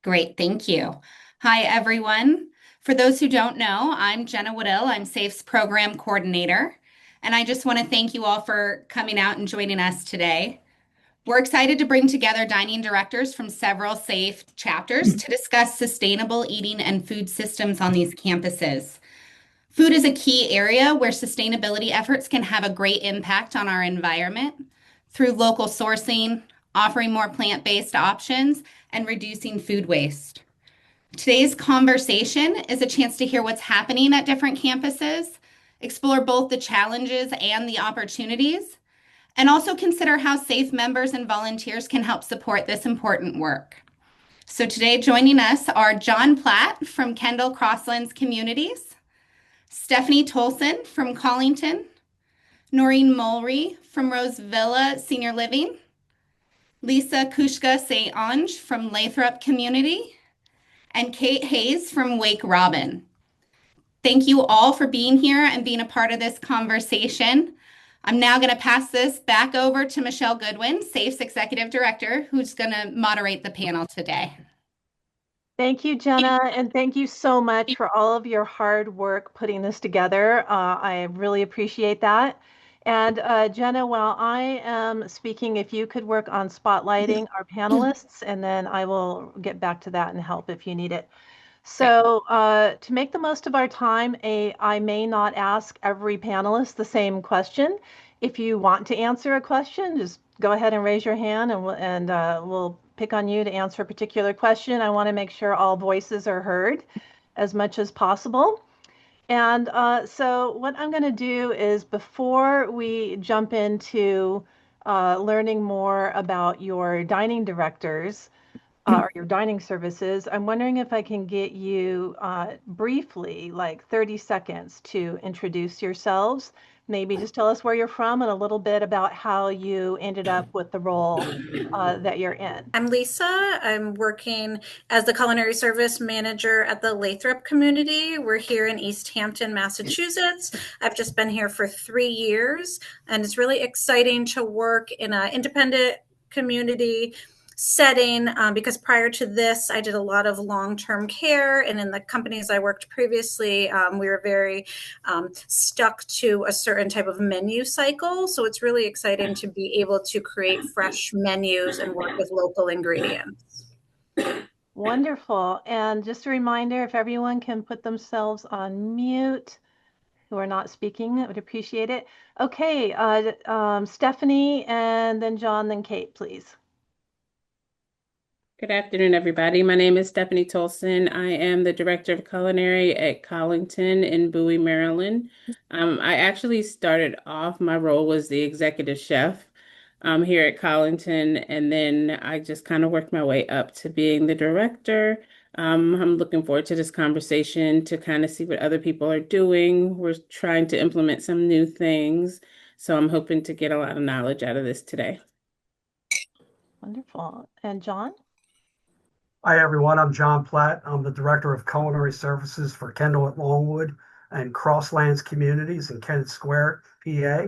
Great, thank you. Hi, everyone. For those who don't know, I'm Jenna Woodill. I'm SAFE's program coordinator, and I just want to thank you all for coming out and joining us today. We're excited to bring together dining directors from several SAFE chapters to discuss sustainable eating and food systems on these campuses. Food is a key area where sustainability efforts can have a great impact on our environment through local sourcing, offering more plant-based options, and reducing food waste. Today's conversation is a chance to hear what's happening at different campuses, explore both the challenges and the opportunities, and also consider how SAFE members and volunteers can help support this important work. So today joining us are John Platt from Kendall Crosslands Communities, Stephanie Tolson from Collington, Norine Mulry from RoseVilla Senior Living, Lisa Kuschka-St.Onge from Lathrop Community, and Kate Hayes from Wake Robin. Thank you all for being here and being a part of this conversation. I'm now going to pass this back over to Michelle Goodwin, SAFE's Executive Director, who's going to moderate the panel today. Thank you, Jenna, and thank you so much for all of your hard work putting this together. I really appreciate that. And Jenna, while I am speaking, if you could work on spotlighting our panelists, and then I will get back to that and help if you need it. So to make the most of our time, I may not ask every panelist the same question. If you want to answer a question, just go ahead and raise your hand, and we'll pick on you to answer a particular question. I want to make sure all voices are heard as much as possible. And so what I'm going to do is, before we jump into learning more about your dining directors, or your dining services, I'm wondering if I can get you briefly, like 30 seconds, to introduce yourselves. Maybe just tell us where you're from and a little bit about how you ended up with the role that you're in. I'm Lisa. I'm working as the culinary service manager at the Lathrop community. We're here in East Hampton, Massachusetts. I've just been here for 3 years, and it's really exciting to work in an independent community setting because prior to this, I did a lot of long-term care, and in the companies I worked previously, we were very stuck to a certain type of menu cycle. So it's really exciting to be able to create fresh menus and work with local ingredients. Wonderful. And just a reminder, if everyone can put themselves on mute who are not speaking, I would appreciate it. Okay, Stephanie, and then John, then Kate, please. Good afternoon, everybody. My name is Stephanie Tolson. I am the Director of Culinary at Collington in Bowie, Maryland. I actually started off, my role was the executive chef here at Collington, and then I just kind of worked my way up to being the director. I'm looking forward to this conversation to kind of see what other people are doing. We're trying to implement some new things, so I'm hoping to get a lot of knowledge out of this today. Wonderful. And John? Hi, everyone. I'm John Platt. I'm the Director of Culinary Services for Kendall at Longwood and Crosslands Communities in Kennett Square, PA.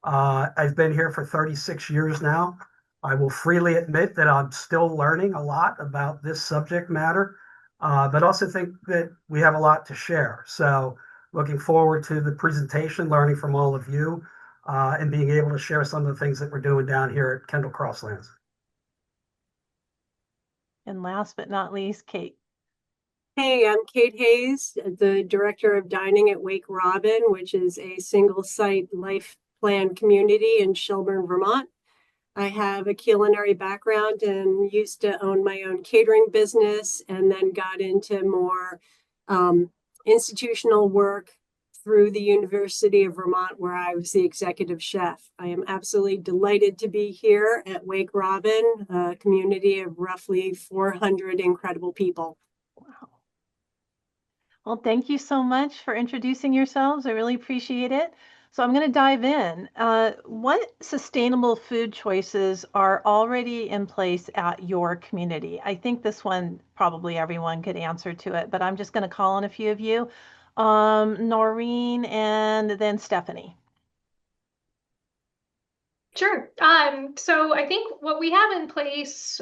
I've been here for 36 years now. I will freely admit that I'm still learning a lot about this subject matter, but also think that we have a lot to share. So looking forward to the presentation, learning from all of you, and being able to share some of the things that we're doing down here at Kendall Crosslands. And last but not least, Kate. Hey, I'm Kate Hayes, the Director of Dining at Wake Robin, which is a single-site life plan community in Shelburne, Vermont. I have a culinary background and used to own my own catering business, and then got into more institutional work through the University of Vermont, where I was the executive chef. I am absolutely delighted to be here at Wake Robin, a community of roughly 400 incredible people. Wow. Well, thank you so much for introducing yourselves. I really appreciate it. So I'm going to dive in. What sustainable food choices are already in place at your community? I think this one, probably everyone could answer to it, but I'm just going to call on a few of you. Norine and then Stephanie. Sure. So I think what we have in place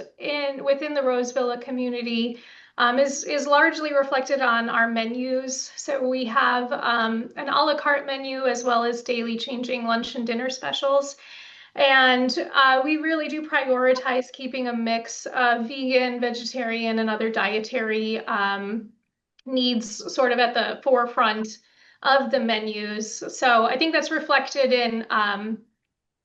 within the RoseVilla community is largely reflected on our menus. So we have an a la carte menu as well as daily changing lunch and dinner specials. And we really do prioritize keeping a mix of vegan, vegetarian, and other dietary needs sort of at the forefront of the menus. So I think that's reflected in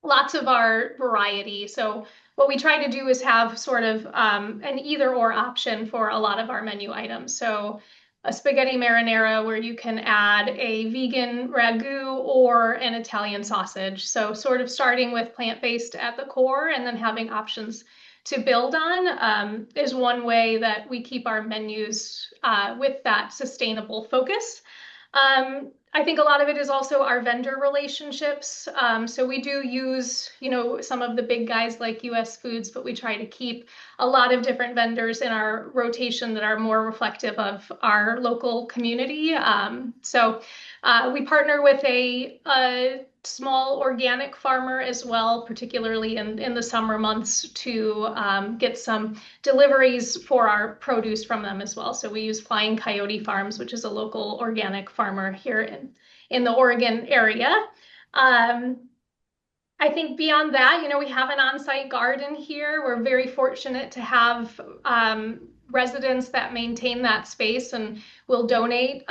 lots of our variety. So what we try to do is have sort of an either or option for a lot of our menu items. So a spaghetti marinara where you can add a vegan ragu or an Italian sausage. So sort of starting with plant-based at the core and then having options to build on is one way that we keep our menus with that sustainable focus. I think a lot of it is also our vendor relationships. So we do use, some of the big guys like US Foods, but we try to keep a lot of different vendors in our rotation that are more reflective of our local community. So we partner with a small organic farmer as well, particularly in the summer months to get some deliveries for our produce from them as well. So we use Flying Coyote Farms, which is a local organic farmer here in the Oregon area. I think beyond that, we have an on-site garden here. We're very fortunate to have residents that maintain that space and will donate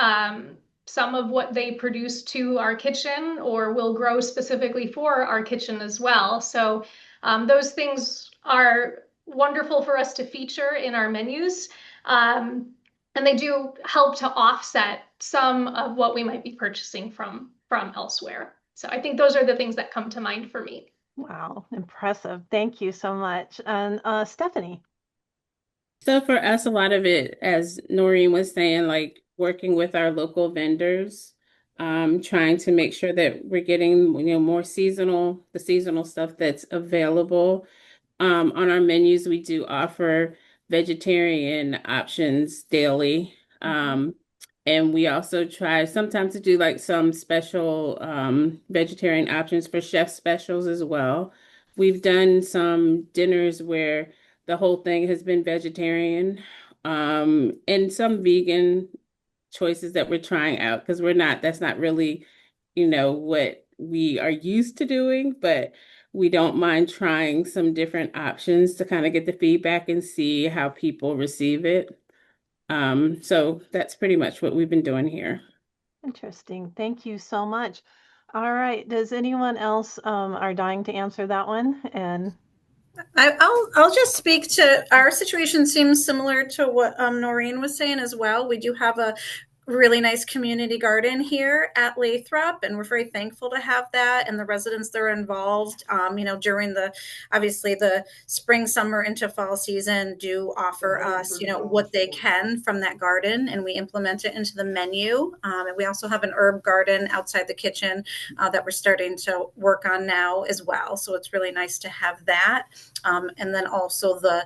some of what they produce to our kitchen or will grow specifically for our kitchen as well. So those things are wonderful for us to feature in our menus. And they do help to offset some of what we might be purchasing from elsewhere. So I think those are the things that come to mind for me. Wow, impressive. Thank you so much. And Stephanie. So for us, a lot of it, as Norine was saying, like working with our local vendors, trying to make sure that we're getting, more the seasonal stuff that's available. On our menus, we do offer vegetarian options daily. And we also try sometimes to do like some special vegetarian options for chef specials as well. We've done some dinners where the whole thing has been vegetarian, and some vegan choices that we're trying out because that's not really, what we are used to doing, but we don't mind trying some different options to kind of get the feedback and see how people receive it. So that's pretty much what we've been doing here. Interesting. Thank you so much. All right. Does anyone else are dying to answer that one? And I'll just speak to our situation. Seems similar to what Norine was saying as well. We do have a really nice community garden here at Lathrop, and we're very thankful to have that and the residents that are involved. During obviously the spring, summer into fall season do offer us, what they can from that garden, and we implement it into the menu. And we also have an herb garden outside the kitchen that we're starting to work on now as well. So it's really nice to have that. And then also the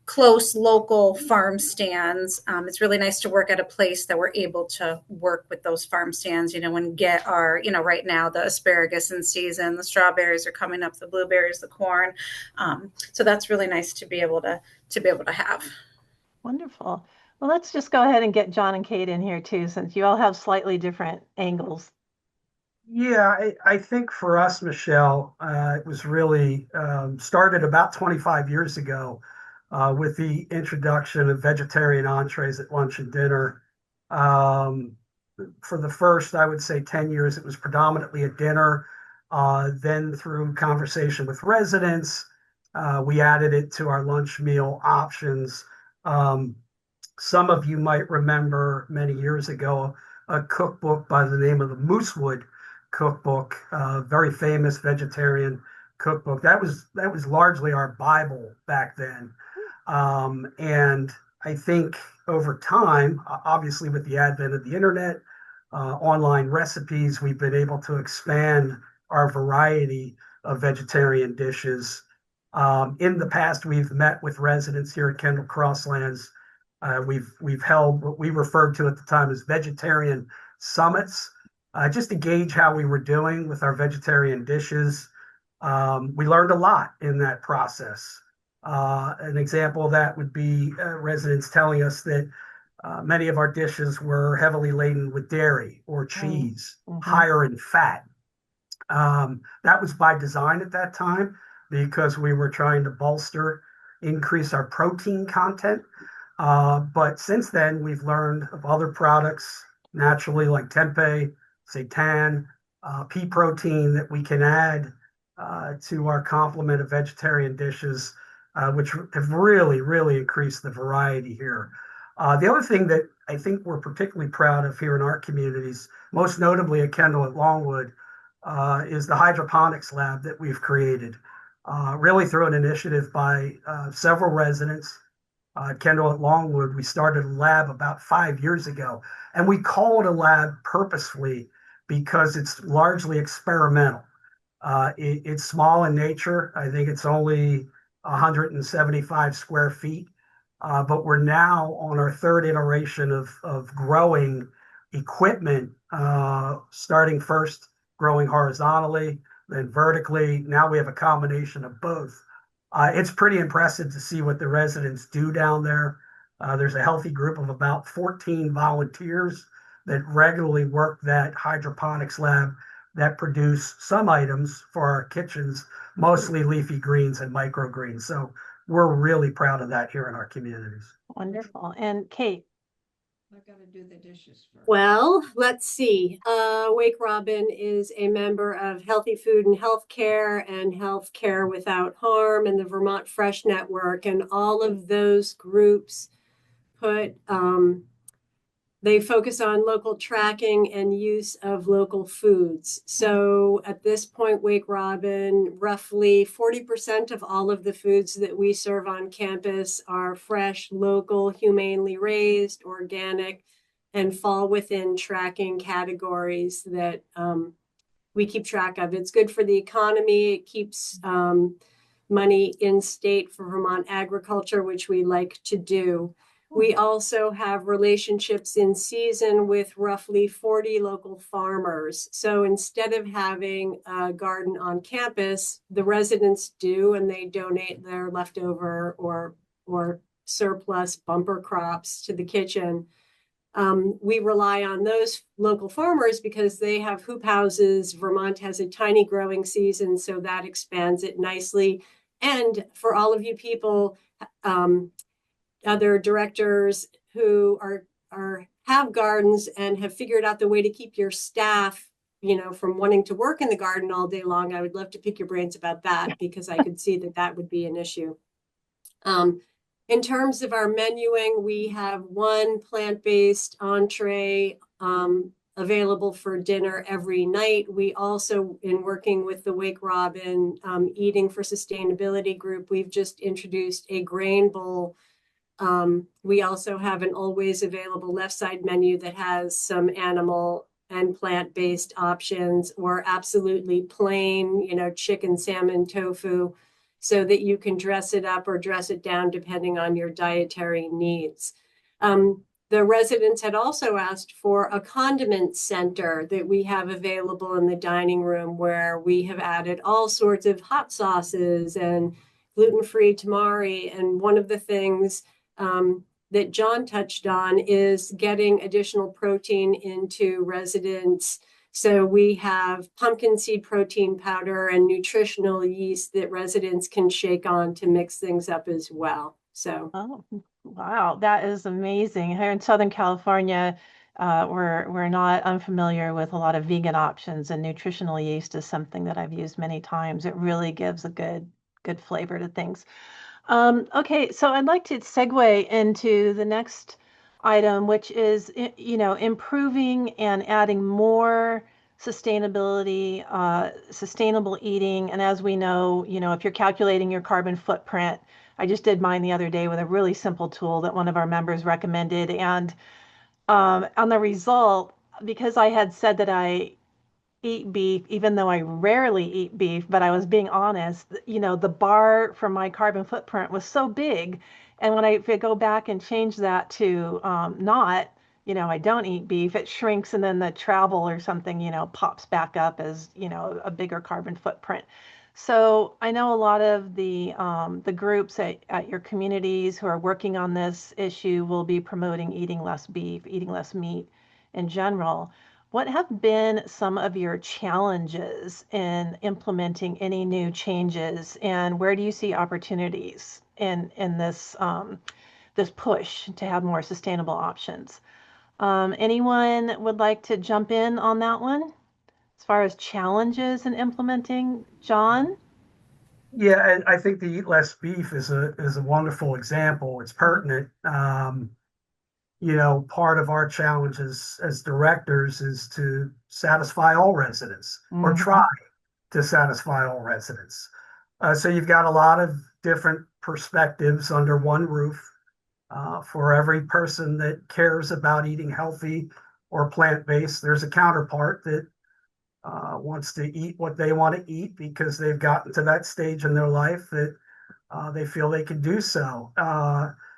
close local farm stands. It's really nice to work at a place that we're able to work with those farm stands, and get our, right now the asparagus in season, the strawberries are coming up, the blueberries, the corn. So that's really nice to be able to have. wonderful. Well, let's just go ahead and get John and Kate in here too, since you all have slightly different angles. Yeah, I think for us, Michelle, it was really started about 25 years ago with the introduction of vegetarian entrees at lunch and dinner. For the first, I would say 10 years, it was predominantly a dinner. Then through conversation with residents, we added it to our lunch meal options. Some of you might remember many years ago a cookbook by the name of the Moosewood cookbook, very famous vegetarian cookbook. That was largely our Bible back then. And I think over time, obviously with the advent of the internet, online recipes, we've been able to expand our variety of vegetarian dishes. In the past, we've met with residents here at Kendall Crosslands. We've held what we referred to at the time as vegetarian summits, just to gauge how we were doing with our vegetarian dishes. We learned a lot in that process. An example of that would be residents telling us that many of our dishes were heavily laden with dairy or cheese, higher in fat. That was by design at that time because we were trying to increase our protein content. But since then, we've learned of other products naturally like tempeh, seitan, pea protein that we can add to our complement of vegetarian dishes, which have really, really increased the variety here. The other thing that I think we're particularly proud of here in our communities, most notably at Kendall at Longwood, is the hydroponics lab that we've created, really through an initiative by several residents. Kendall at Longwood, we started a lab about 5 years ago, and we call it a lab purposefully because it's largely experimental. It's small in nature. I think it's only 175 square feet, but we're now on our third iteration of growing equipment, starting first growing horizontally, then vertically. Now we have a combination of both. It's pretty impressive to see what the residents do down there. There's a healthy group of about 14 volunteers that regularly work that hydroponics lab that produce some items for our kitchens, mostly leafy greens and microgreens. So we're really proud of that here in our communities. Wonderful. And Kate? I've got to do the dishes first. Well, let's see. Wake Robin is a member of Healthy Food and Healthcare and Healthcare Without Harm and the Vermont Fresh Network. And all of those groups they focus on local tracking and use of local foods. So at this point, Wake Robin, roughly 40% of all of the foods that we serve on campus are fresh, local, humanely raised, organic, and fall within tracking categories that we keep track of. It's good for the economy. It keeps money in state for Vermont agriculture, which we like to do. We also have relationships in season with roughly 40 local farmers. So instead of having a garden on campus, the residents do, and they donate their leftover or surplus bumper crops to the kitchen. We rely on those local farmers because they have hoop houses. Vermont has a tiny growing season, so that expands it nicely. And for all of you people, other directors who have gardens and have figured out the way to keep your staff, from wanting to work in the garden all day long, I would love to pick your brains about that because I could see that would be an issue. In terms of our menuing, we have one plant-based entree available for dinner every night. We also, in working with the Wake Robin Eating for Sustainability group, we've just introduced a grain bowl. We also have an always available left side menu that has some animal and plant-based options, or absolutely plain, chicken, salmon, tofu, so that you can dress it up or dress it down depending on your dietary needs. The residents had also asked for a condiment center that we have available in the dining room, where we have added all sorts of hot sauces and gluten-free tamari. And one of the things that John touched on is getting additional protein into residents. So we have pumpkin seed protein powder and nutritional yeast that residents can shake on to mix things up as well. So, oh, wow, that is amazing. Here in Southern California, we're not unfamiliar with a lot of vegan options, and nutritional yeast is something that I've used many times. It really gives a good flavor to things. Okay, so I'd like to segue into the next item, which is, improving and adding more sustainability, sustainable eating. And as we know, if you're calculating your carbon footprint, I just did mine the other day with a really simple tool that one of our members recommended. And on the result, because I had said that I eat beef, even though I rarely eat beef, but I was being honest, the bar for my carbon footprint was so big. And when I go back and change that to not, I don't eat beef, it shrinks, and then the travel or something, pops back up as, a bigger carbon footprint. So I know a lot of the groups at your communities who are working on this issue will be promoting eating less beef, eating less meat in general. What have been some of your challenges in implementing any new changes, and where do you see opportunities in this this push to have more sustainable options? Anyone would like to jump in on that one? As far as challenges in implementing, John? Yeah, and I think the eat less beef is a wonderful example. It's pertinent. Part of our challenge as directors is to satisfy all residents or try to satisfy all residents. So you've got a lot of different perspectives under one roof. For every person that cares about eating healthy or plant-based, there's a counterpart that wants to eat what they want to eat because they've gotten to that stage in their life that they feel they can do so.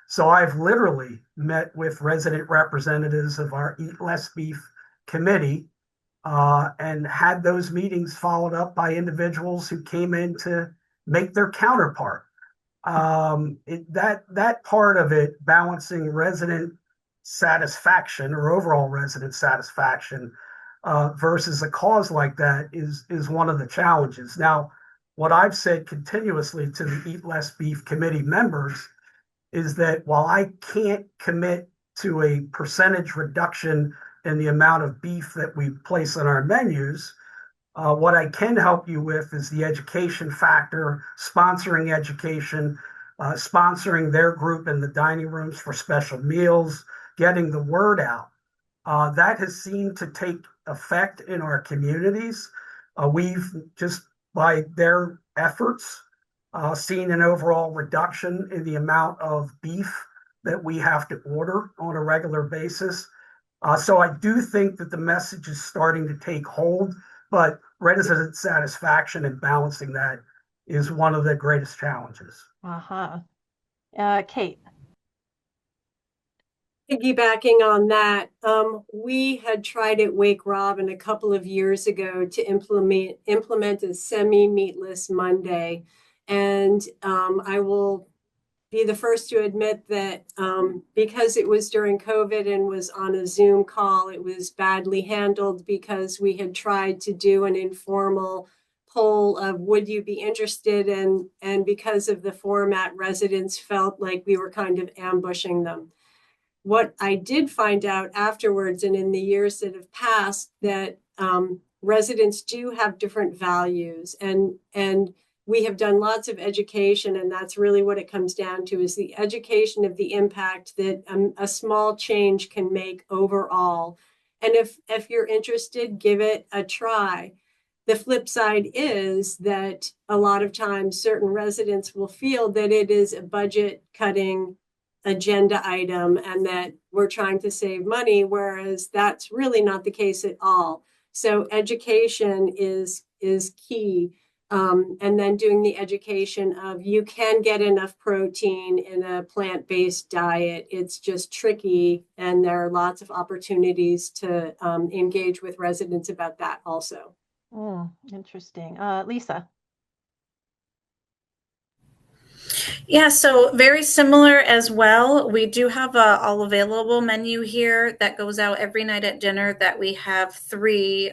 So I've literally met with resident representatives of our Eat Less Beef committee and had those meetings followed up by individuals who came in to make their counterpart. That part of it, balancing resident satisfaction or overall resident satisfaction versus a cause like that is one of the challenges. Now, what I've said continuously to the Eat Less Beef committee members is that while I can't commit to a percentage reduction in the amount of beef that we place on our menus, what I can help you with is the education factor, sponsoring education, sponsoring their group in the dining rooms for special meals, getting the word out. That has seemed to take effect in our communities. We've just by their efforts seen an overall reduction in the amount of beef that we have to order on a regular basis. So I do think that the message is starting to take hold, but resident satisfaction and balancing that is one of the greatest challenges. Uh-huh. Kate. Piggybacking on that, we had tried at Wake Robin a couple of years ago to implement a semi-meatless Monday, and I will be the first to admit that because it was during COVID and was on a Zoom call, it was badly handled because we had tried to do an informal poll of would you be interested, and because of the format, residents felt like we were kind of ambushing them. What I did find out afterwards and in the years that have passed that residents do have different values, and we have done lots of education, and that's really what it comes down to is the education of the impact that a small change can make overall. And if you're interested, give it a try. The flip side is that a lot of times certain residents will feel that it is a budget cutting agenda item and that we're trying to save money, whereas that's really not the case at all. So education is key. And then doing the education of you can get enough protein in a plant-based diet. It's just tricky, and there are lots of opportunities to engage with residents about that also. Interesting. Lisa. Yeah, so very similar as well. We do have a all available menu here that goes out every night at dinner that we have three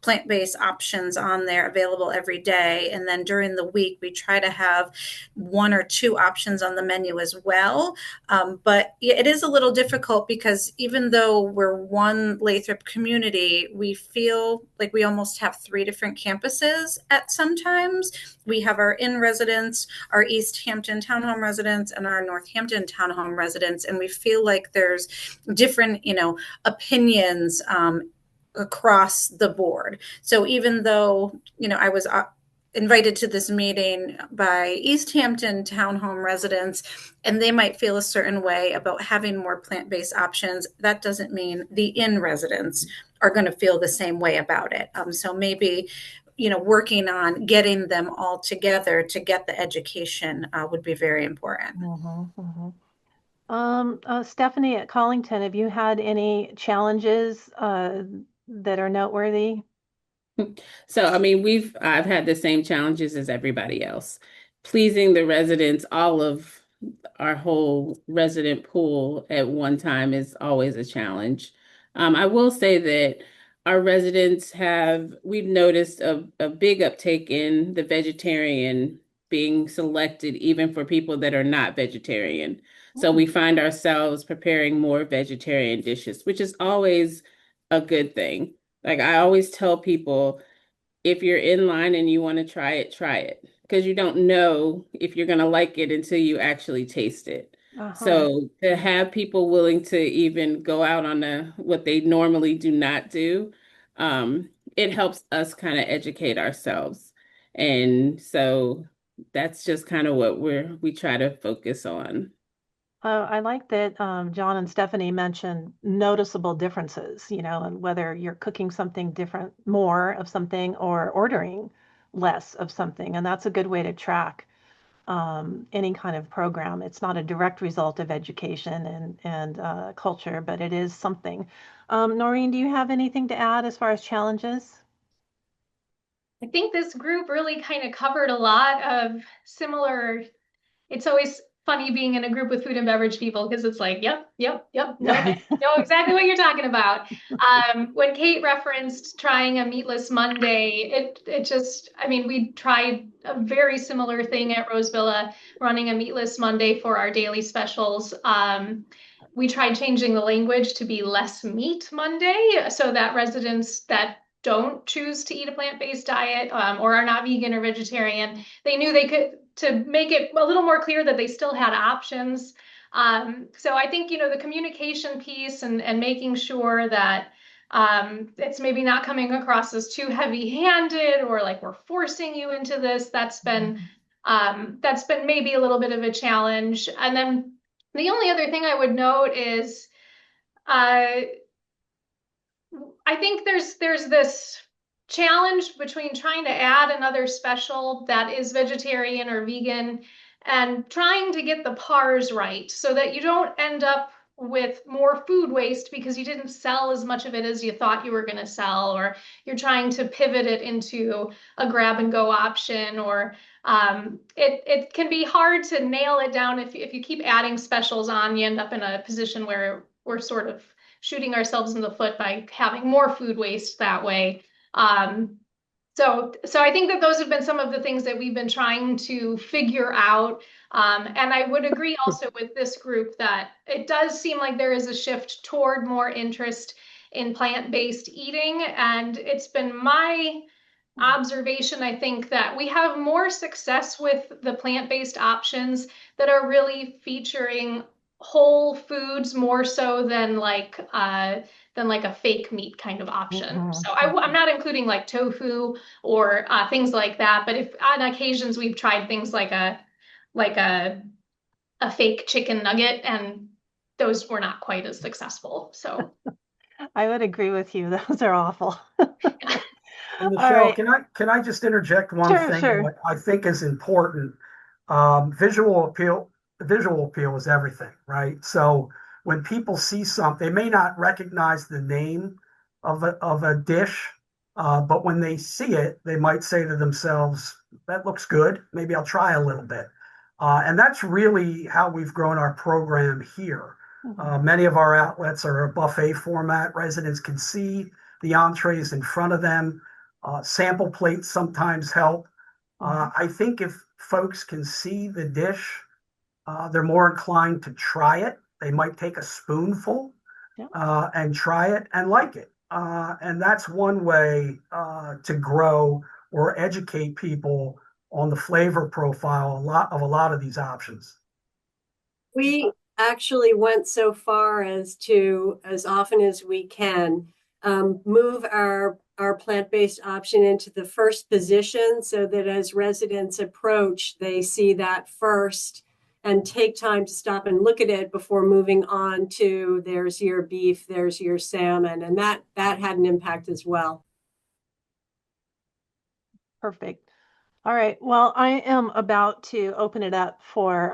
plant-based options on there available every day. And then during the week, we try to have one or two options on the menu as well. But it is a little difficult because even though we're one Lathrop community, we feel like we almost have three different campuses at sometimes. We have our in-residents, our East Hampton Townhome residents, and our Northampton Townhome residents. And we feel like there's different, opinions across the board. So even though, I was invited to this meeting by East Hampton Townhome residents, and they might feel a certain way about having more plant-based options, that doesn't mean the in-residents are going to feel the same way about it. So maybe, working on getting them all together to get the education would be very important. Stephanie at Collington, have you had any challenges that are noteworthy? So, I mean, I've had the same challenges as everybody else. Pleasing the residents, all of our whole resident pool at one time is always a challenge. I will say that our residents we've noticed a big uptake in the vegetarian being selected, even for people that are not vegetarian. So we find ourselves preparing more vegetarian dishes, which is always a good thing. Like I always tell people, if you're in line and you want to try it. Because you don't know if you're going to like it until you actually taste it. So to have people willing to even go out on what they normally do not do, it helps us kind of educate ourselves. And so that's just kind of what we try to focus on. I like that John and Stephanie mentioned noticeable differences, and whether you're cooking something different, more of something, or ordering less of something. And that's a good way to track any kind of program. It's not a direct result of education and culture, but it is something. Norine, do you have anything to add as far as challenges? I think this group really kind of covered a lot of similar. It's always funny being in a group with food and beverage people because it's like, yep, yep, yep, no, know exactly what you're talking about. When Kate referenced trying a meatless Monday, it just, I mean, we tried a very similar thing at RoseVilla, running a meatless Monday for our daily specials. We tried changing the language to be less meat Monday so that residents that don't choose to eat a plant-based diet or are not vegan or vegetarian, they knew they could, to make it a little more clear that they still had options. So I think, the communication piece and making sure that it's maybe not coming across as too heavy-handed or like we're forcing you into this. That's been maybe a little bit of a challenge. And then the only other thing I would note is uh, I think there's this challenge between trying to add another special that is vegetarian or vegan and trying to get the pars right so that you don't end up with more food waste because you didn't sell as much of it as you thought you were going to sell, or you're trying to pivot it into a grab and go option, or it can be hard to nail it down if you keep adding specials on. You end up in a position where we're sort of shooting ourselves in the foot by having more food waste that way. Um, so I think that those have been some of the things that we've been trying to figure out. And I would agree also with this group that it does seem like there is a shift toward more interest in plant-based eating. And it's been my observation, I think, that we have more success with the plant-based options that are really featuring whole foods more so than like a fake meat kind of option. So I'm not including like tofu or things like that, but if on occasions we've tried things like like a a fake chicken nugget, and those were not quite as successful. So I would agree with you. Those are awful. And All Michelle, right. can I just interject one Sure, thing sure. that I think is important? Visual appeal is everything, right? So when people see something, they may not recognize the name of a dish, but when they see it, they might say to themselves, "That looks good. Maybe I'll try a little bit." And that's really how we've grown our program here. Many of our outlets are a buffet format. Residents can see the entrees in front of them. Sample plates sometimes help. I think if folks can see the dish, they're more inclined to try it. They might take a spoonful and try it and like it. And that's one way to grow or educate people on the flavor profile a lot of these options. We actually went so far as to, as often as we can, move our plant-based option into the first position so that as residents approach, they see that first and take time to stop and look at it before moving on to there's your beef, there's your salmon, and that had an impact as well. Perfect. All right. Well, I am about to open it up for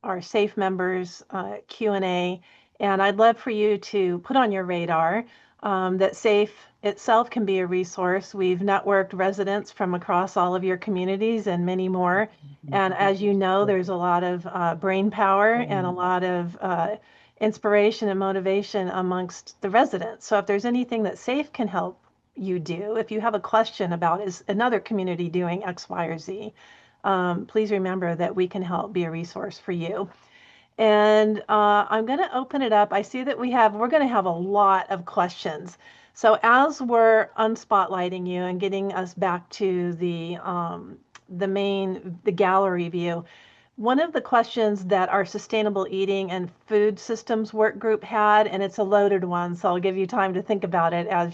our SAFE members Q&A, and I'd love for you to put on your radar that SAFE itself can be a resource. We've networked residents from across all of your communities and many more. And as you know, there's a lot of brain power and a lot of inspiration and motivation amongst the residents. So if there's anything that SAFE can help you do, if you have a question about is another community doing X, Y, or Z, please remember that we can help be a resource for you. And I'm going to open it up. I see that we're going to have a lot of questions. So as we're unspotlighting you and getting us back to the gallery view, one of the questions that our sustainable eating and food systems work group had, and it's a loaded one, so I'll give you time to think about it as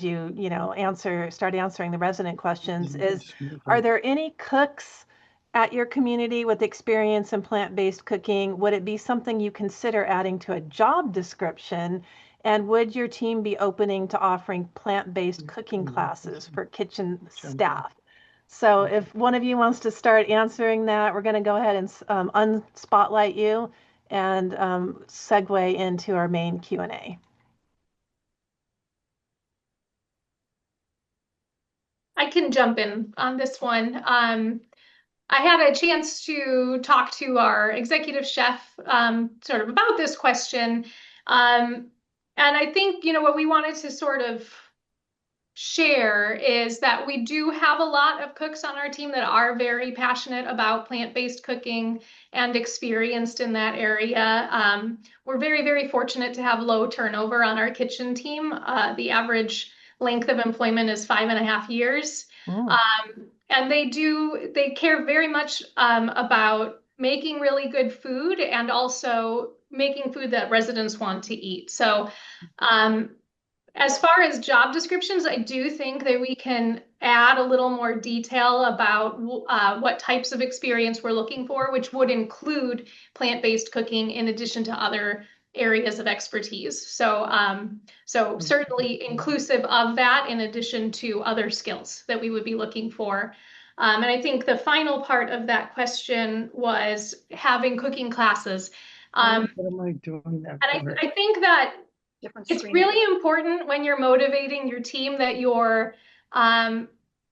start answering the resident questions, is are there any cooks at your community with experience in plant-based cooking? Would it be something you consider adding to a job description? And would your team be opening to offering plant-based cooking classes for kitchen staff? So if one of you wants to start answering that, we're going to go ahead and unspotlight you and segue into our main Q&A. I can jump in on this one. I had a chance to talk to our executive chef sort of about this question. And I think, what we wanted to sort of share is that we do have a lot of cooks on our team that are very passionate about plant-based cooking and experienced in that area. We're very, very fortunate to have low turnover on our kitchen team. The average length of employment is 5.5 years. And they care very much about making really good food and also making food that residents want to eat. So as far as job descriptions, I do think that we can add a little more detail about what types of experience we're looking for, which would include plant-based cooking in addition to other areas of expertise. So certainly inclusive of that in addition to other skills that we would be looking for. And I think the final part of that question was having cooking classes. What am I doing that and for? I think that it's really important when you're motivating your team that you're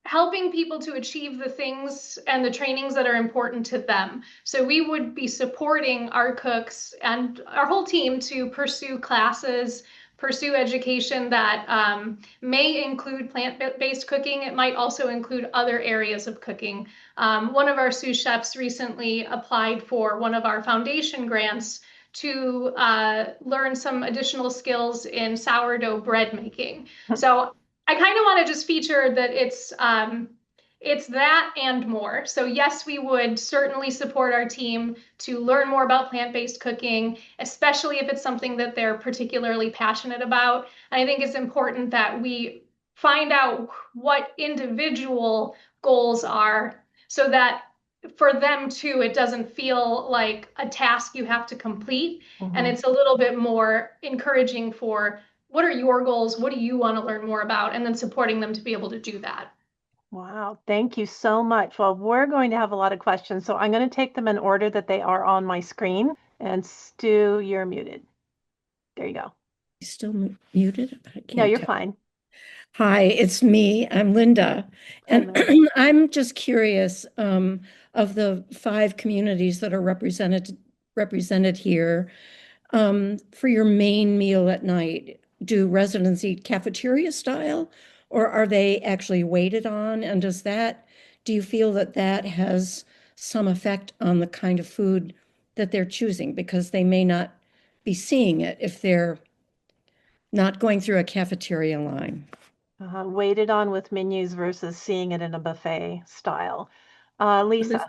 helping people to achieve the things and the trainings that are important to them. So we would be supporting our cooks and our whole team to pursue classes, pursue education that may include plant-based cooking. It might also include other areas of cooking. One of our sous chefs recently applied for one of our foundation grants to learn some additional skills in sourdough bread making. So I kind of want to just feature that it's that and more. So yes, we would certainly support our team to learn more about plant-based cooking, especially if it's something that they're particularly passionate about. And I think it's important that we find out what individual goals are so that for them too, it doesn't feel like a task you have to complete. And it's a little bit more encouraging for what are your goals? What do you want to learn more about? And then supporting them to be able to do that. Wow, thank you so much. Well, we're going to have a lot of questions, so I'm going to take them in order that they are on my screen. And Stu, you're muted. There you go. Still muted? No, you're fine. Hi, it's me. I'm Linda. And I'm just curious, of the 5 communities that are represented here, for your main meal at night, do residents eat cafeteria style or are they actually waited on? And do you feel that that has some effect on the kind of food that they're choosing? Because they may not be seeing it if they're not going through a cafeteria line. Waited on with menus versus seeing it in a buffet style. Lisa.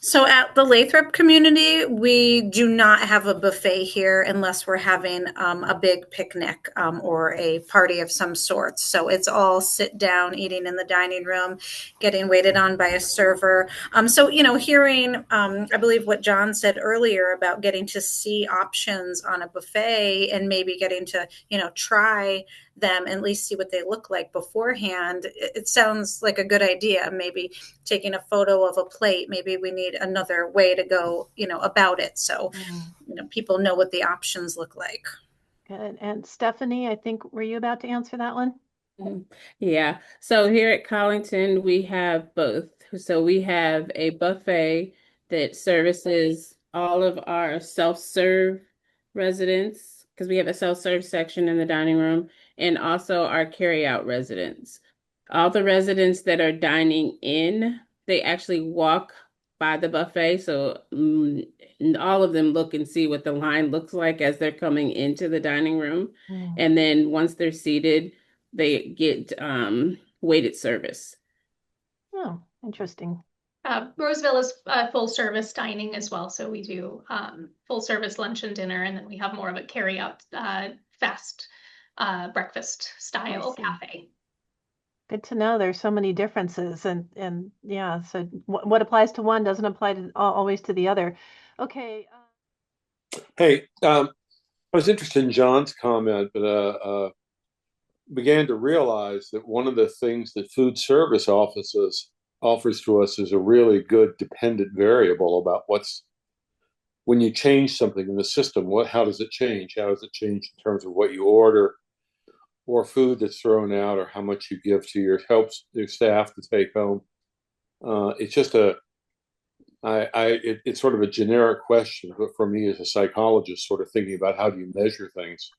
So at the Lathrop community, we do not have a buffet here unless we're having a big picnic or a party of some sort. So it's all sit down, eating in the dining room, getting waited on by a server. So, hearing, I believe what John said earlier about getting to see options on a buffet and maybe getting to, try them and at least see what they look like beforehand. It sounds like a good idea. Maybe taking a photo of a plate. Maybe we need another way to go, about it. So, people know what the options look like. Good. And Stephanie, I think, were you about to answer that one? Yeah. So here at Collington, we have both. So we have a buffet that services all of our self-serve residents, because we have a self-serve section in the dining room, and also our carry-out residents. All the residents that are dining in, they actually walk by the buffet. So all of them look and see what the line looks like as they're coming into the dining room. And then once they're seated, they get weighted service. Oh, interesting. RoseVilla is full service dining as well. So we do full service lunch and dinner, and then we have more of a carry out fast breakfast style cafe. Good to know there's so many differences and yeah, so what applies to one doesn't apply to always to the other. Okay. Hey, I was interested in John's comment, but began to realize that one of the things that food service offices offers to us is a really good dependent variable about when you change something in the system, how does it change? How does it change in terms of what you order or food that's thrown out or how much you give to your staff to take home? It's just it's sort of a generic question, but for me as a psychologist, sort of thinking about how do you measure things.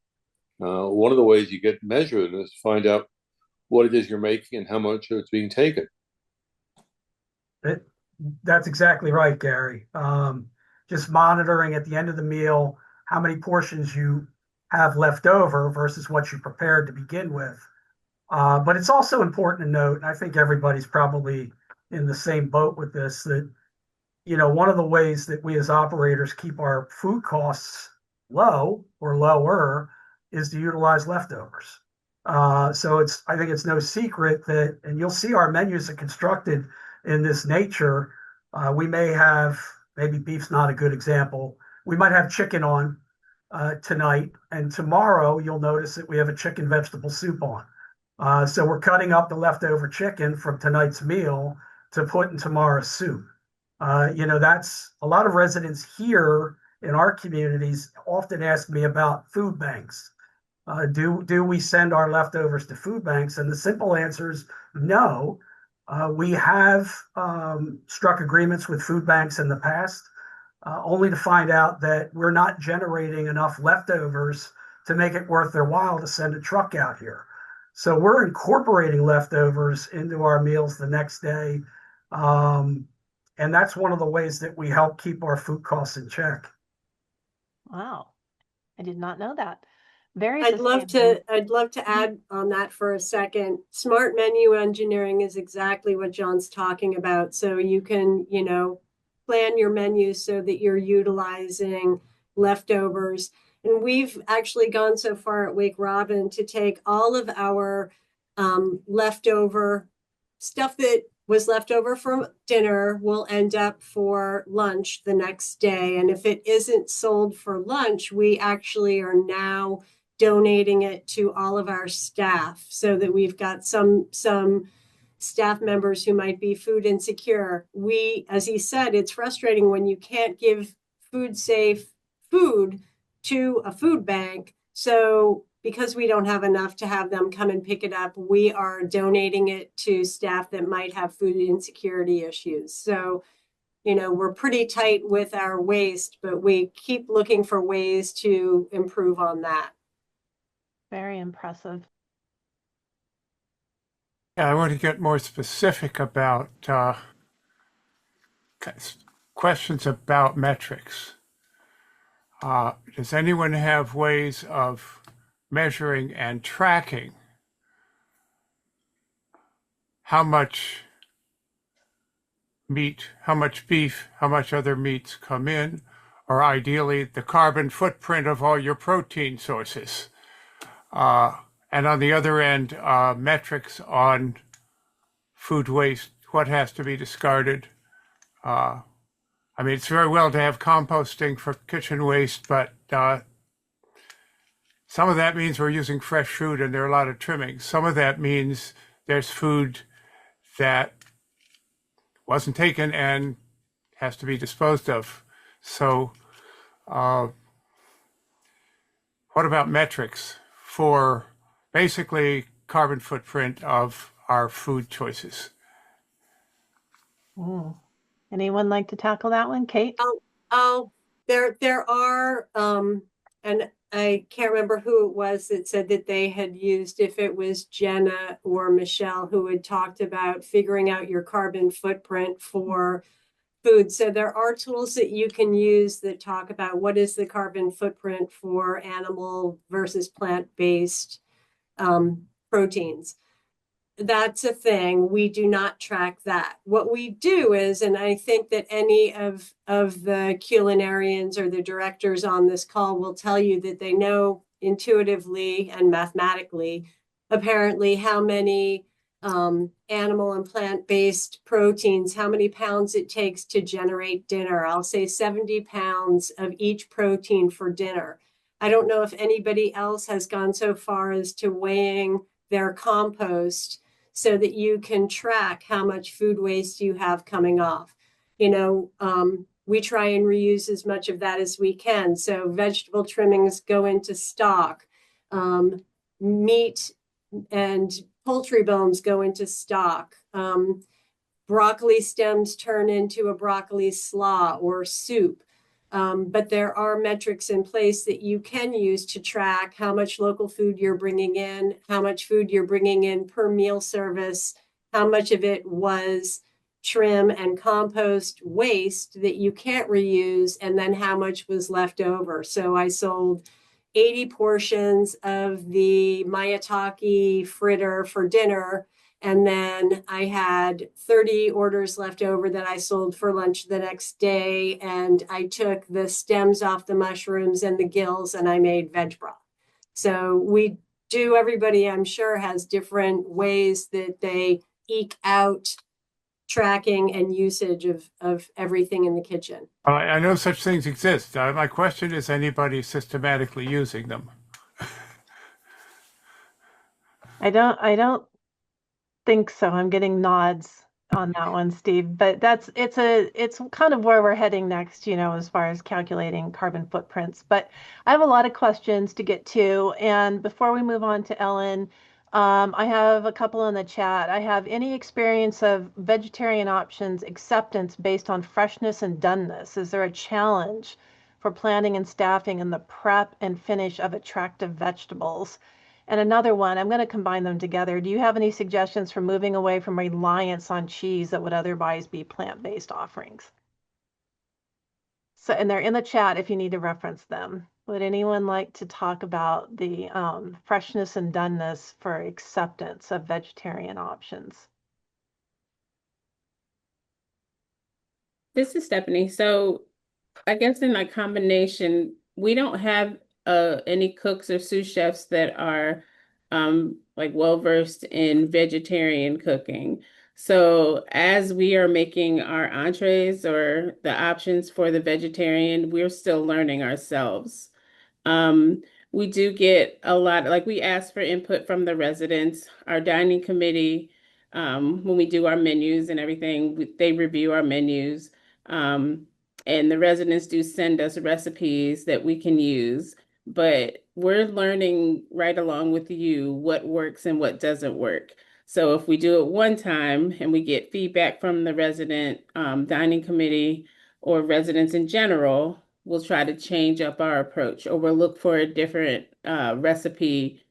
One of the ways you get measured is to find out what it is you're making and how much it's being taken. That's exactly right, Gary. Just monitoring at the end of the meal how many portions you have left over versus what you prepared to begin with. But it's also important to note, and I think everybody's probably in the same boat with this, that one of the ways that we as operators keep our food costs low or lower is to utilize leftovers. So I think it's no secret that, and you'll see our menus are constructed in this nature. We may have, maybe beef's not a good example. We might have chicken on tonight, and tomorrow you'll notice that we have a chicken vegetable soup on. So we're cutting up the leftover chicken from tonight's meal to put in tomorrow's soup. That's a lot of residents here in our communities often ask me about food banks. Do we send our leftovers to food banks? And the simple answer is no. We have struck agreements with food banks in the past, only to find out that we're not generating enough leftovers to make it worth their while to send a truck out here. So we're incorporating leftovers into our meals the next day. And that's one of the ways that we help keep our food costs in check. Wow. I did not know that. Very I'd love to add on that for a second. Smart menu engineering is exactly what John's talking about. So you can, plan your menu so that you're utilizing leftovers. And we've actually gone so far at Wake Robin to take all of our leftover stuff that was left over from dinner will end up for lunch the next day. And if it isn't sold for lunch, we actually are now donating it to all of our staff so that we've got some staff members who might be food insecure. As he said, it's frustrating when you can't give food safe food to a food bank. So because we don't have enough to have them come and pick it up, we are donating it to staff that might have food insecurity issues. So, we're pretty tight with our waste, but we keep looking for ways to improve on that. Very impressive. Yeah, I want to get more specific about questions about metrics. Does anyone have ways of measuring and tracking how much meat, how much beef, how much other meats come in, or ideally the carbon footprint of all your protein sources? And on the other end, metrics on food waste, what has to be discarded. It's very well to have composting for kitchen waste, but some of that means we're using fresh food and there are a lot of trimmings. Some of that means there's food that wasn't taken and has to be disposed of. So what what about metrics for basically carbon footprint of our food choices? Anyone like to tackle that one, Kate? Oh, there are, and I can't remember who it was that said that they had used, if it was Jenna or Michelle, who had talked about figuring out your carbon footprint for food. So there are tools that you can use that talk about what is the carbon footprint for animal versus plant-based proteins. That's a thing. We do not track that. What we do is, and I think that any of the culinarians or the directors on this call will tell you that they know intuitively and mathematically, apparently, how many animal and plant-based proteins, how many pounds it takes to generate dinner. I'll say 70 pounds of each protein for dinner. I don't know if anybody else has gone so far as to weighing their compost so that you can track how much food waste you have coming off. We try and reuse as much of that as we can. So vegetable trimmings go into stock. Meat and poultry bones go into stock. Broccoli stems turn into a broccoli slaw or soup. But there are metrics in place that you can use to track how much local food you're bringing in, how much food you're bringing in per meal service, how much of it was trim and compost waste that you can't reuse, and then how much was left over. So I sold 80 portions of the maitake fritter for dinner. And then I had 30 orders left over that I sold for lunch the next day. And I took the stems off the mushrooms and the gills and I made veg broth. So everybody I'm sure has different ways that they eke out tracking and usage of everything in the kitchen. I know such things exist. My question is, anybody systematically using them? I don't think so. I'm getting nods on that one, Steve. But it's kind of where we're heading next, as far as calculating carbon footprints. But I have a lot of questions to get to. And before we move on to Ellen, I have a couple in the chat. I have any experience of vegetarian options acceptance based on freshness and doneness? Is there a challenge for planning and staffing in the prep and finish of attractive vegetables? And another one, I'm going to combine them together. Do you have any suggestions for moving away from reliance on cheese that would otherwise be plant-based offerings? So, and they're in the chat if you need to reference them. Would anyone like to talk about the freshness and doneness for acceptance of vegetarian options? This is Stephanie. So I guess in that combination, we don't have any cooks or sous chefs that are like well-versed in vegetarian cooking. So as we are making our entrees or the options for the vegetarian, we're still learning ourselves. Um, we do get a lot, like we ask for input from the residents, our dining committee, when we do our menus and everything, they review our menus. And the residents do send us recipes that we can use, but we're learning right along with you what works and what doesn't work. So if we do it one time and we get feedback from the resident dining committee or residents in general, we'll try to change up our approach, or we'll look for a different recipe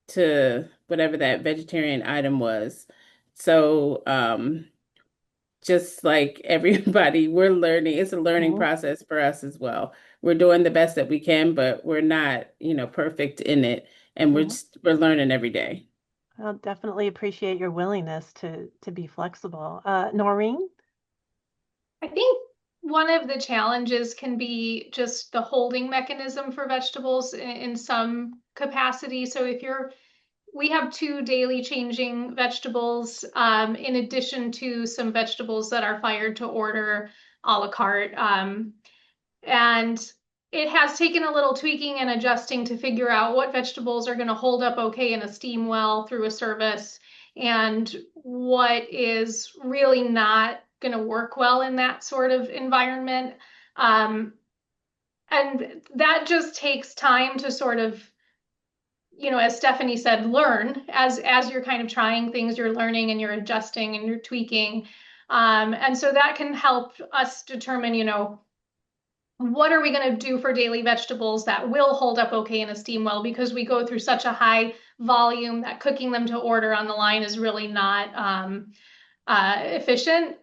to whatever that vegetarian item was. So just like everybody, we're learning. It's a learning process for us as well. We're doing the best that we can, but we're not, perfect in it. And we're learning every day. I'll definitely appreciate your willingness to be flexible. Norine? I think one of the challenges can be just the holding mechanism for vegetables in some capacity. So we have two daily changing vegetables, in addition to some vegetables that are fired to order a la carte. And it has taken a little tweaking and adjusting to figure out what vegetables are going to hold up okay in a steam well through a service and what is really not going to work well in that sort of environment. And that just takes time to sort of as Stephanie said, learn as you're kind of trying things, you're learning and you're adjusting and you're tweaking. And so that can help us determine, what are we going to do for daily vegetables that will hold up okay in a steam well, because we go through such a high volume that cooking them to order on the line is really not efficient,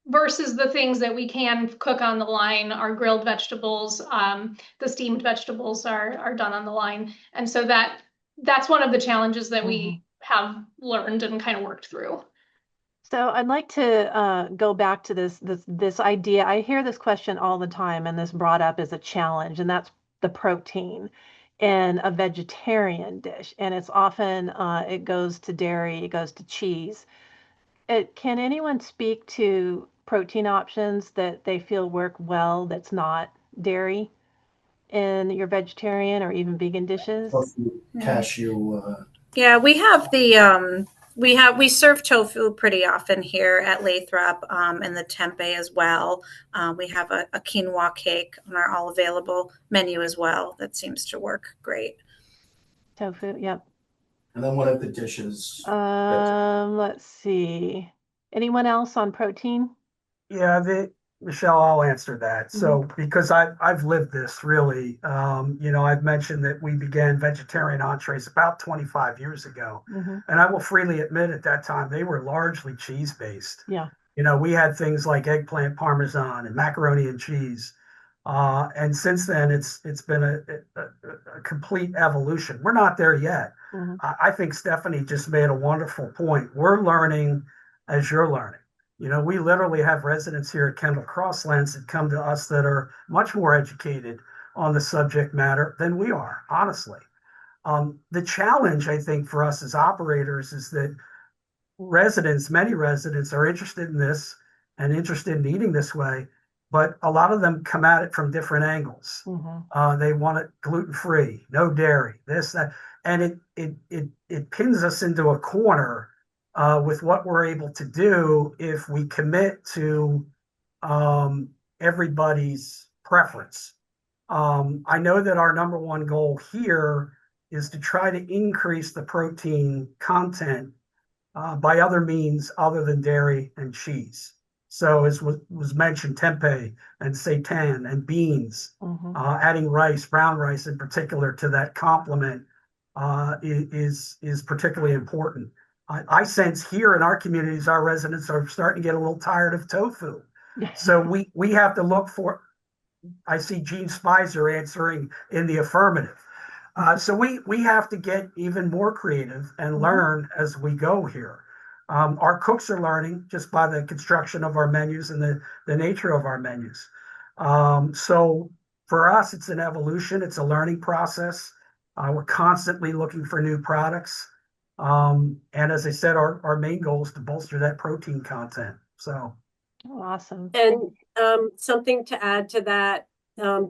versus the things that we can cook on the line, our grilled vegetables, the steamed vegetables are done on the line. And so that's one of the challenges that we have learned and kind of worked through. So I'd like to go back to this idea. I hear this question all the time, and this brought up as a challenge, and that's the protein in a vegetarian dish. And it's often it goes to dairy, it goes to cheese. Can anyone speak to protein options that they feel work well that's not dairy in your vegetarian or even vegan dishes? Cashew. Yeah, we have we serve tofu pretty often here at Lathrop, and the tempeh as well. We have a quinoa cake on our all available menu as well. That seems to work great. Tofu, yep. And then what are the dishes? Let's see. Anyone else on protein? Yeah, Michelle, I'll answer that. So because I've lived this really, I've mentioned that we began vegetarian entrees about 25 years ago. And I will freely admit at that time they were largely cheese-based. Yeah. We had things like eggplant parmesan and macaroni and cheese. And since then, it's been a complete evolution. We're not there yet. I think Stephanie just made a wonderful point. We're learning as you're learning. We literally have residents here at Kendall Crosslands that come to us that are much more educated on the subject matter than we are, honestly. The challenge, I think, for us as operators is that many residents are interested in this and interested in eating this way, but a lot of them come at it from different angles. They want it gluten-free, no dairy, this, that, and it pins us into a corner with what we're able to do if we commit to everybody's preference. I know that our number one goal here is to try to increase the protein content by other means other than dairy and cheese. So as was mentioned, tempeh and seitan and beans, adding rice, brown rice in particular, to that complement is particularly important. I sense here in our communities, our residents are starting to get a little tired of tofu. So we have to look for, I see Gene Spicer answering in the affirmative. So we have to get even more creative and learn as we go here. Our cooks are learning just by the construction of our menus and the nature of our menus. So for us, it's an evolution. It's a learning process. We're constantly looking for new products. And as I said, our main goal is to bolster that protein content. So awesome. And something to add to that,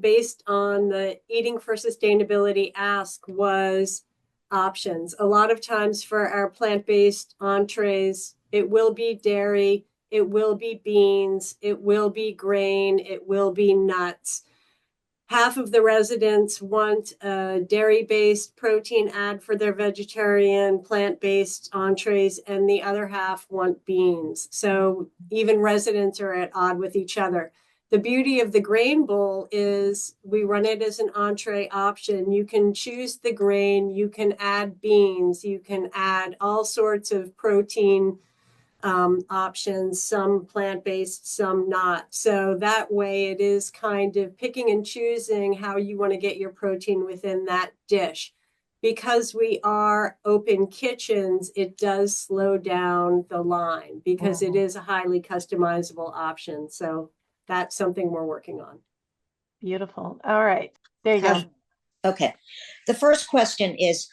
based on the Eating for Sustainability ask, was options. A lot of times for our plant-based entrees, it will be dairy, it will be beans, it will be grain, it will be nuts. Half of the residents want a dairy-based protein add for their vegetarian, plant-based entrees, and the other half want beans. So even residents are at odds with each other. The beauty of the grain bowl is we run it as an entree option. You can choose the grain, you can add beans, you can add all sorts of protein options, some plant-based, some not. So that way it is kind of picking and choosing how you want to get your protein within that dish. Because we are open kitchens, it does slow down the line because it is a highly customizable option. So that's something we're working on. Beautiful. All right. There you go. Okay. The first question is,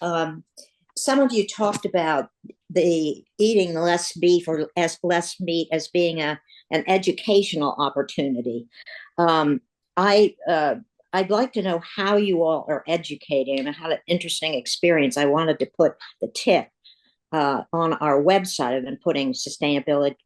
some of you talked about the eating less beef or less meat as being an educational opportunity. I'd like to know how you all are educating, and I had an interesting experience. I wanted to put the tip on our website. I've been putting sustainability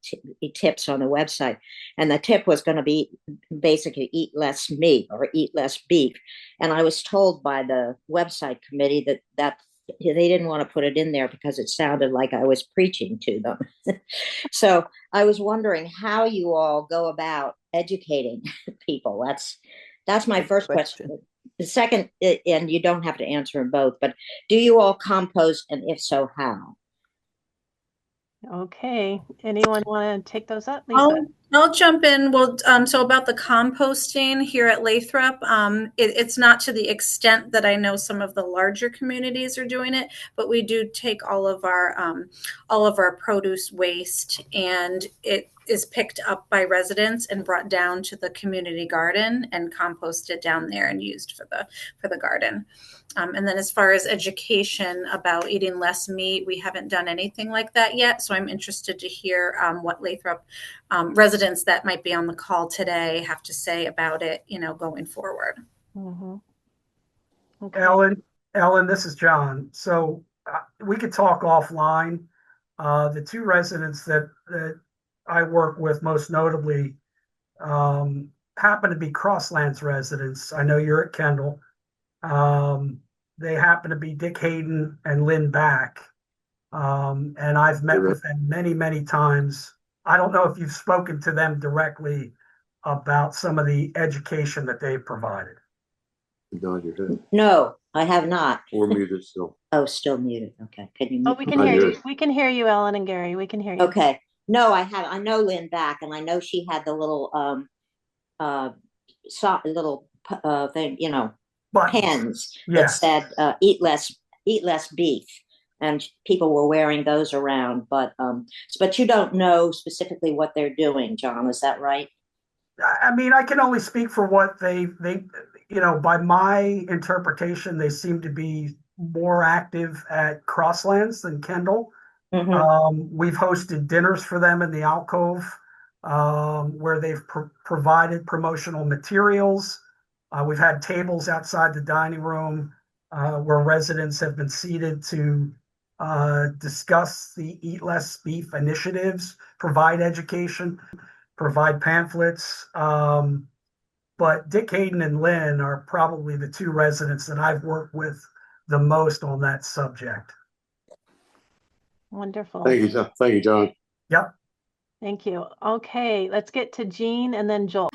tips on the website, and the tip was going to be basically eat less meat or eat less beef. And I was told by the website committee that they didn't want to put it in there because it sounded like I was preaching to them. So I was wondering how you all go about educating people. That's my first question. The second, and you don't have to answer them both, but do you all compost, and if so, how? Okay. Anyone want to take those up, Lisa? I'll jump in. Well, so about the composting here at Lathrop, it's not to the extent that I know some of the larger communities are doing it, but we do take all of our produce waste, and it is picked up by residents and brought down to the community garden and composted down there and used for the garden. And then as far as education about eating less meat, we haven't done anything like that yet. So I'm interested to hear what Lathrop residents that might be on the call today have to say about it, going forward. Mm-hmm. Okay. Ellen, this is John. So we could talk offline. The two residents that I work with most notably happen to be Crosslands residents. I know you're at Kendall. They happen to be Dick Hayden and Lynn Back. And I've met with them many, many times. I don't know if you've spoken to them directly about some of the education that they've provided. No, I have not. Or muted still. Oh, still muted. Okay. Can you mute? We can hear you. We can hear you, Ellen and Gary. We can hear you. Okay. No, I know Lynn Back, and I know she had the little thing, pens that said eat less beef, and people were wearing those around. But you don't know specifically what they're doing, John. Is that right? I mean, I can only speak for what they by my interpretation, they seem to be more active at Crosslands than Kendall. Mm-hmm. We've hosted dinners for them in the alcove where they've provided promotional materials. We've had tables outside the dining room where residents have been seated to discuss the Eat Less Beef initiatives, provide education, provide pamphlets. But Dick Hayden and Lynn are probably the two residents that I've worked with the most on that subject. Wonderful. Thank you, John. Yep. Thank you. Okay, let's get to Jean and then Joel.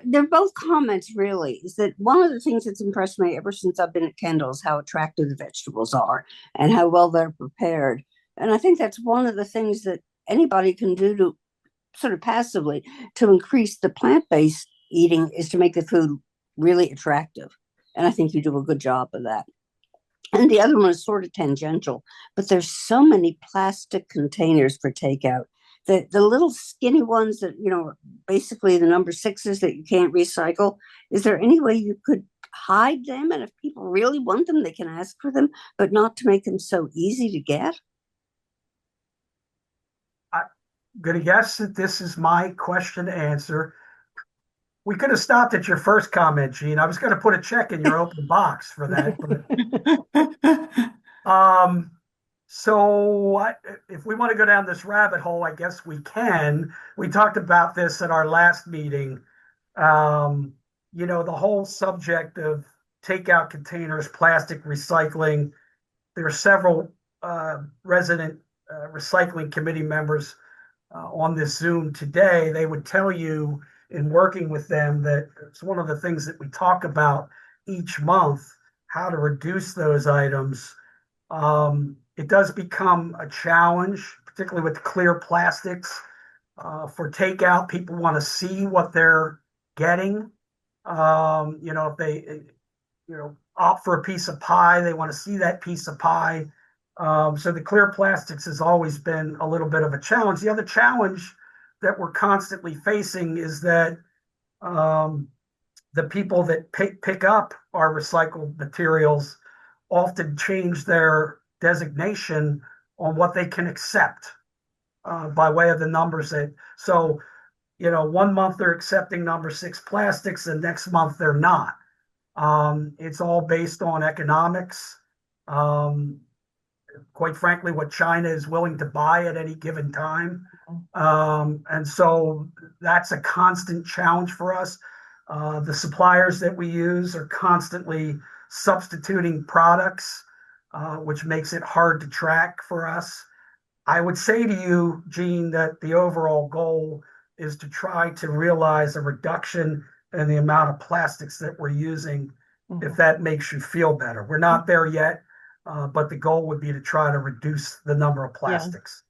They're both comments really, is that one of the things that's impressed me ever since I've been at Kendall is how attractive the vegetables are and how well they're prepared. And I think that's one of the things that anybody can do to sort of passively to increase the plant-based eating is to make the food really attractive. And I think you do a good job of that. And the other one is sort of tangential, but there's so many plastic containers for takeout. The little skinny ones that, basically the number 6s that you can't recycle. Is there any way you could hide them? And if people really want them, they can ask for them, but not to make them so easy to get? I'm going to guess that this is my question to answer. We could have stopped at your first comment, Gene. I was going to put a check in your open box for that. But, so if we want to go down this rabbit hole, I guess we can. We talked about this at our last meeting. The whole subject of takeout containers, plastic recycling. There are several resident recycling committee members on this Zoom today. They would tell you in working with them that it's one of the things that we talk about each month, how to reduce those items. It does become a challenge, particularly with clear plastics. For takeout, people want to see what they're getting. If they, opt for a piece of pie, they want to see that piece of pie. So the clear plastics has always been a little bit of a challenge. The other challenge that we're constantly facing is that the people that pick up our recycled materials often change their designation on what they can accept by way of the numbers that. So, 1 month they're accepting number 6 plastics, and next month they're not. It's all based on economics. Quite frankly, what China is willing to buy at any given time. And so that's a constant challenge for us. The suppliers that we use are constantly substituting products. which makes it hard to track for us. I would say to you, Gene, that the overall goal is to try to realize a reduction in the amount of plastics that we're using, if that makes you feel better. We're not there yet, but the goal would be to try to reduce the number of plastics.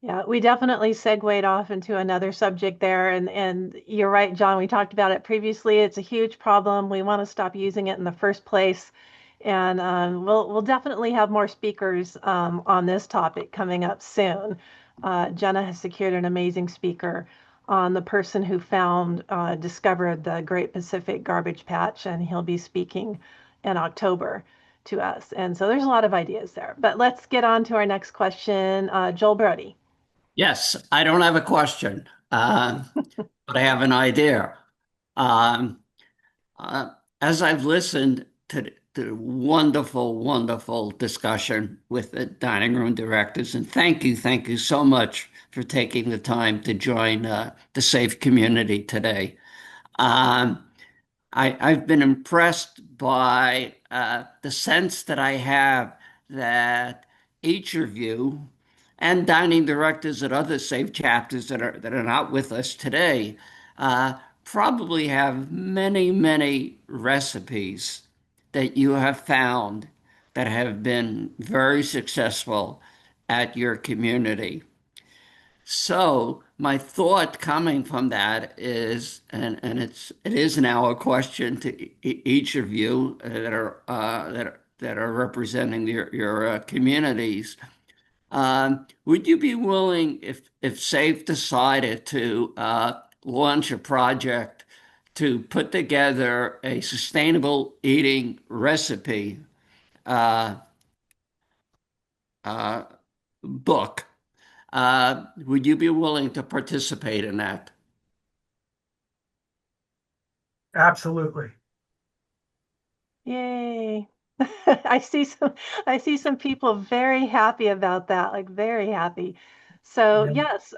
Yeah, we definitely segued off into another subject there, and you're right, John. We talked about it previously. It's a huge problem. We want to stop using it in the first place, and we'll definitely have more speakers on this topic coming up soon. Jenna has secured an amazing speaker on the person who discovered the Great Pacific Garbage Patch, and he'll be speaking in October to us. And so there's a lot of ideas there. But let's get on to our next question. Joel Brody. Yes, I don't have a question, but I have an idea. Um, as I've listened to the wonderful, wonderful discussion with the dining room directors, and thank you so much for taking the time to join the SAFE community today. I've been impressed by the sense that I have that each of you and dining directors at other SAFE chapters that are not with us today probably have many, many recipes that you have found that have been very successful at your community. So my thought coming from that is, and it is now a question to each of you that are representing your communities. Would you be willing, if SAFE decided to launch a project to put together a sustainable eating recipe book? Would you be willing to participate in that? Absolutely. Yay. I see some people very happy about that, like very happy. So yes,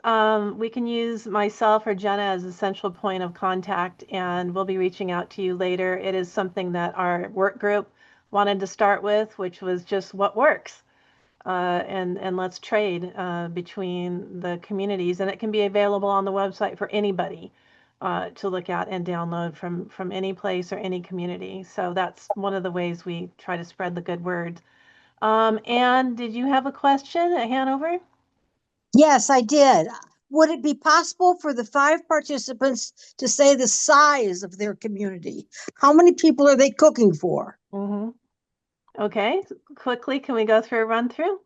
we can use myself or Jenna as a central point of contact, and we'll be reaching out to you later. It is something that our work group wanted to start with, which was just what works. And let's trade between the communities, and it can be available on the website for anybody to look at and download from any place or any community. So that's one of the ways we try to spread the good word. And did you have a question at Hanover? Yes, I did. Would it be possible for the 5 participants to say the size of their community? How many people are they cooking for? Okay, quickly, can we go through a run through?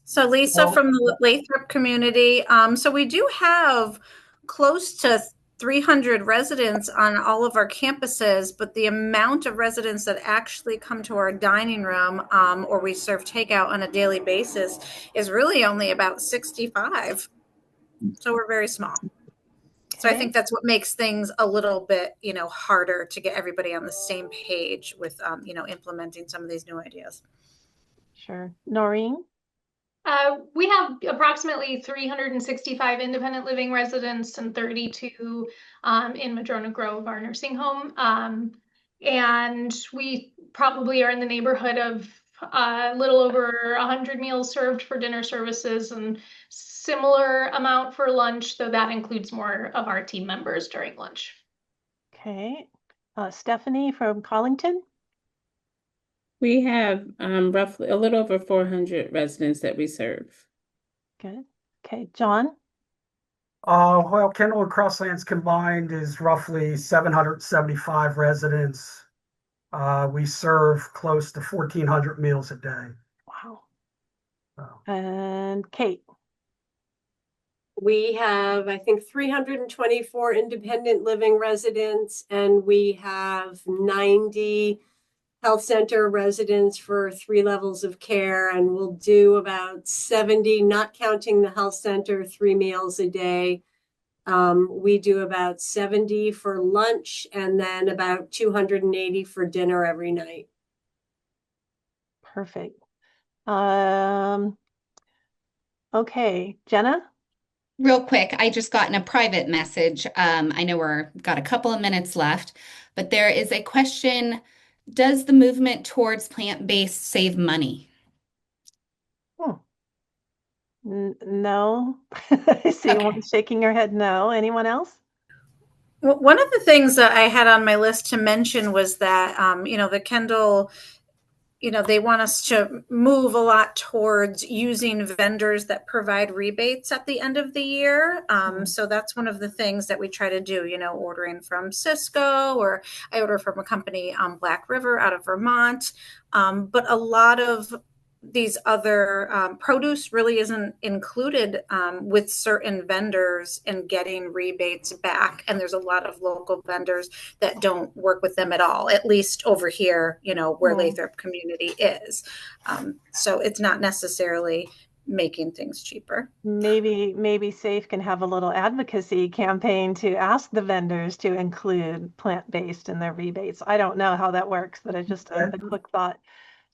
So Lisa from the Lathrop community. So we do have close to 300 residents on all of our campuses, but the amount of residents that actually come to our dining room or we serve takeout on a daily basis is really only about 65. So we're very small. So I think that's what makes things a little bit, harder to get everybody on the same page with, implementing some of these new ideas. Sure. Norine? We have approximately 365 independent living residents and 32 in Madrona Grove, our nursing home. And we probably are in the neighborhood of a little over 100 meals served for dinner services and similar amount for lunch, though that includes more of our team members during lunch. Okay. Stephanie from Collington? We have roughly a little over 400 residents that we serve. Good. Okay, John? Well, Kendall and Crosslands combined is roughly 775 residents. We serve close to 1,400 meals a day. Wow. And Kate? We have, I think, 324 independent living residents, and we have 90 health center residents for 3 levels of care, and we'll do about 70, not counting the health center, 3 meals a day. We do about 70 for lunch and then about 280 for dinner every night. Perfect. Okay, Jenna? Real quick, I just got in a private message. I know got a couple of minutes left, but there is a question Does the movement towards plant-based save money? No. I see one shaking her head no. Anyone else? Well, one of the things that I had on my list to mention was that, the Kendall, they want us to move a lot towards using vendors that provide rebates at the end of the year. So that's one of the things that we try to do, ordering from Cisco, or I order from a company, Black River out of Vermont. But a lot of these other produce really isn't included with certain vendors in getting rebates back. And there's a lot of local vendors that don't work with them at all, at least over here, where Lathrop community is. So it's not necessarily making things cheaper. Maybe SAFE can have a little advocacy campaign to ask the vendors to include plant-based in their rebates. I don't know how that works, but it's just a quick thought.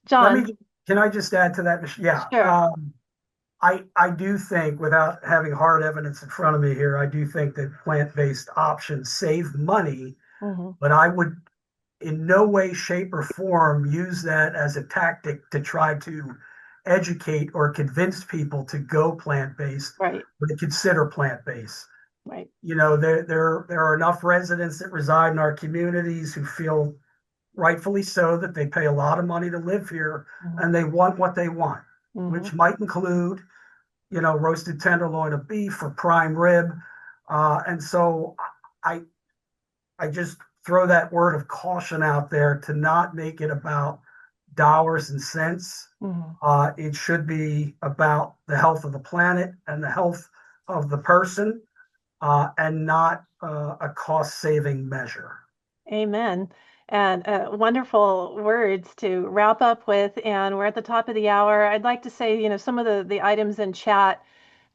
John. Can I just add to that? Yeah. Sure. I do think, without having hard evidence in front of me here, I do think that plant-based options save money, but I would in no way, shape, or form use that as a tactic to try to educate or convince people to go plant-based, right, or to consider plant-based. Right. There are enough residents that reside in our communities who feel rightfully so that they pay a lot of money to live here, and they want what they want, which might include, roasted tenderloin of beef or prime rib. And so I just throw that word of caution out there to not make it about dollars and cents. It should be about the health of the planet and the health of the person, and not a cost-saving measure. Amen. And wonderful words to wrap up with. And we're at the top of the hour. I'd like to say, some of the items in chat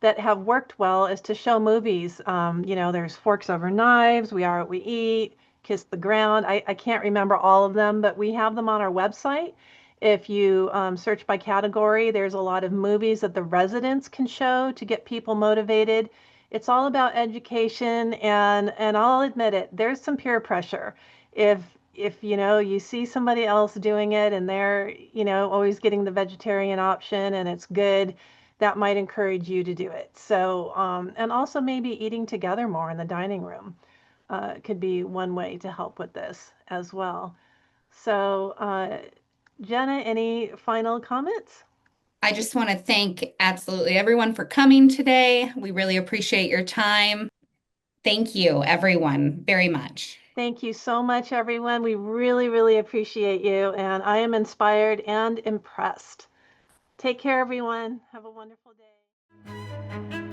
that have worked well is to show movies. There's Forks Over Knives, We Are What We Eat, Kiss the Ground. I can't remember all of them, but we have them on our website. If you search by category, there's a lot of movies that the residents can show to get people motivated. It's all about education, and I'll admit it, there's some peer pressure. If you see somebody else doing it and they're always getting the vegetarian option and it's good, that might encourage you to do it. So and also maybe eating together more in the dining room could be one way to help with this as well. So Jenna, any final comments? I just want to thank absolutely everyone for coming today. We really appreciate your time. Thank you, everyone, very much. Thank you so much, everyone. We really, really appreciate you. And I am inspired and impressed. Take care, everyone. Have a wonderful day.